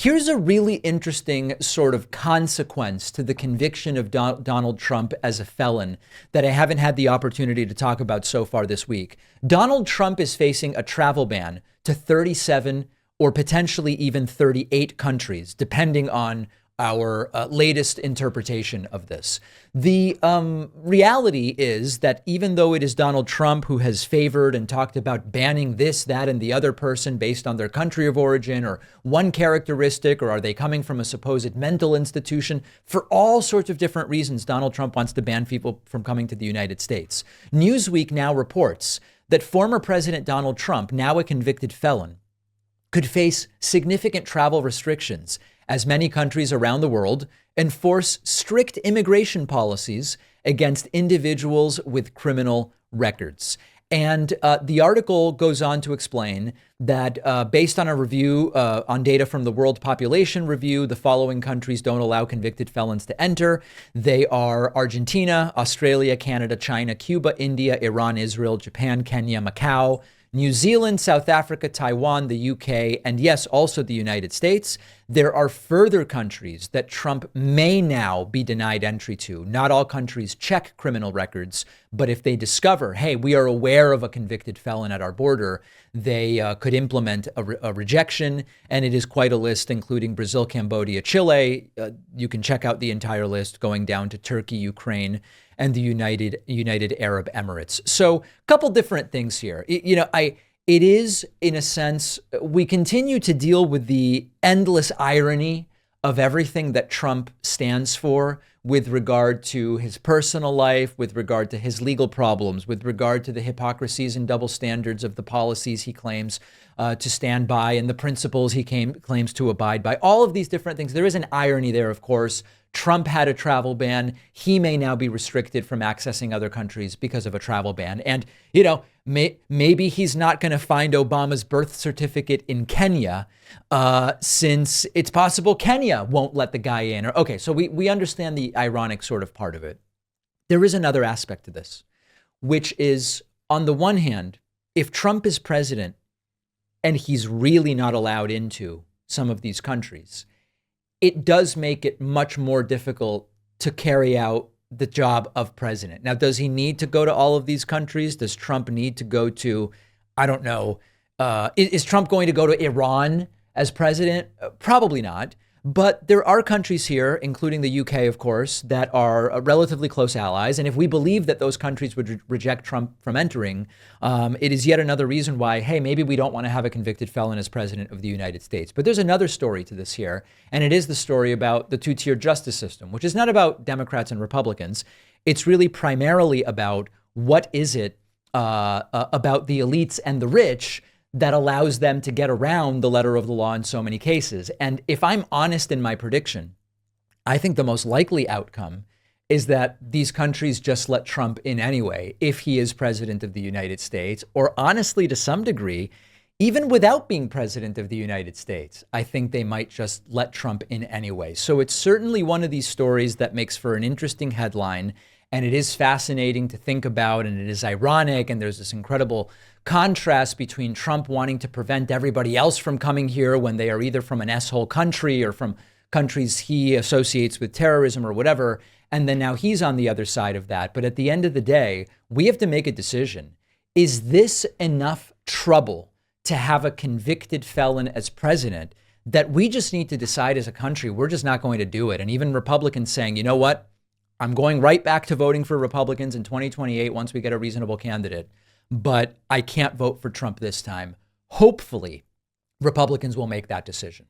Here's a really interesting sort of consequence to the conviction of Donald Trump as a felon that I haven't had the opportunity to talk about so far this week. Donald Trump is facing a travel ban to 37 or potentially even 38 countries, depending on our latest interpretation of this. The reality is that even though it is Donald Trump who has favored and talked about banning this, that, and the other person based on their country of origin or one characteristic, or are they coming from a supposed mental institution, for all sorts of different reasons, Donald Trump wants to ban people from coming to the United States. Newsweek now reports that former President Donald Trump, now a convicted felon, could face significant travel restrictions as many countries around the world enforce strict immigration policies against individuals with criminal records. And the article goes on to explain that based on a review on data from the World Population Review, the following countries don't allow convicted felons to enter. They are Argentina, Australia, Canada, China, Cuba, India, Iran, Israel, Japan, Kenya, Macau, New Zealand, South Africa, Taiwan, the UK, and yes, also the United States. There are further countries that Trump may now be denied entry to. Not all countries check criminal records, but if they discover, hey, we are aware of a convicted felon at our border, they could implement a rejection. And it is quite a list, including Brazil, Cambodia, Chile. You can check out the entire list going down to Turkey, Ukraine, and the United Arab Emirates. So a couple different things here. It is, in a sense, we continue to deal with the endless irony of everything that Trump stands for with regard to his personal life, with regard to his legal problems, with regard to the hypocrisies and double standards of the policies he claims to stand by and the principles he claims to abide by. All of these different things. There is an irony there, of course. Trump had a travel ban. He may now be restricted from accessing other countries because of a travel ban. And, maybe he's not going to find Obama's birth certificate in Kenya, since it's possible Kenya won't let the guy in. Okay, so we understand the ironic sort of part of it. There is another aspect to this, which is, on the one hand, if Trump is president and he's really not allowed into some of these countries, it does make it much more difficult to carry out the job of president. Now, does he need to go to all of these countries? Does Trump need to go to, I don't know, is Trump going to go to Iran as president? Probably not. But there are countries here, including the UK, of course, that are relatively close allies. And if we believe that those countries would reject Trump from entering, it is yet another reason why, hey, maybe we don't want to have a convicted felon as president of the United States. But there's another story to this here, and it is the story about the two-tier justice system, which is not about Democrats and Republicans. It's really primarily about what is it about the elites and the rich that allows them to get around the letter of the law in so many cases. And if I'm honest in my prediction, I think the most likely outcome is that these countries just let Trump in anyway, if he is president of the United States, or honestly, to some degree, even without being president of the United States, I think they might just let Trump in anyway. So it's certainly one of these stories that makes for an interesting headline. And it is fascinating to think about, and it is ironic, and there's this incredible contrast between Trump wanting to prevent everybody else from coming here when they are either from an S-hole country or from countries he associates with terrorism or whatever, and then now he's on the other side of that. But at the end of the day, we have to make a decision. Is this enough trouble to have a convicted felon as president that we just need to decide as a country we're just not going to do it? And even Republicans saying, you know what? I'm going right back to voting for Republicans in 2028 once we get a reasonable candidate, but I can't vote for Trump this time. Hopefully, Republicans will make that decision.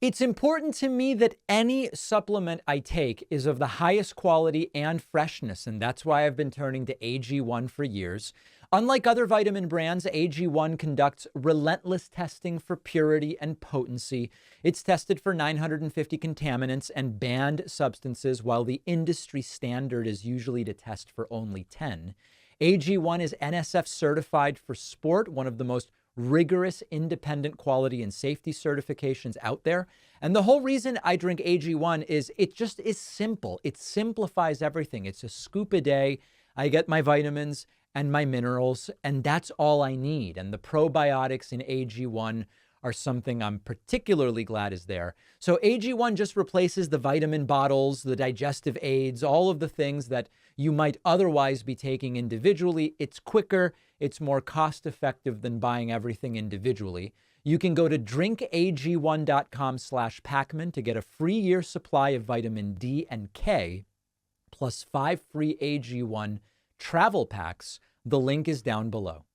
It's important to me that any supplement I take is of the highest quality and freshness, and that's why I've been turning to AG1 for years. Unlike other vitamin brands, AG1 conducts relentless testing for purity and potency. It's tested for 950 contaminants and banned substances, while the industry standard is usually to test for only 10. AG1 is NSF certified for sport, one of the most rigorous independent quality and safety certifications out there. And the whole reason I drink AG1 is it just is simple. It simplifies everything. It's a scoop a day. I get my vitamins and my minerals, and that's all I need. And the probiotics in AG1 are something I'm particularly glad is there. So AG1 just replaces the vitamin bottles, the digestive aids, all of the things that you might otherwise be taking individually. It's quicker, it's more cost effective than buying everything individually. You can go to drinkag1.com/Pacman to get a free year supply of vitamin D and K, plus 5 free AG1 travel packs. The link is down below.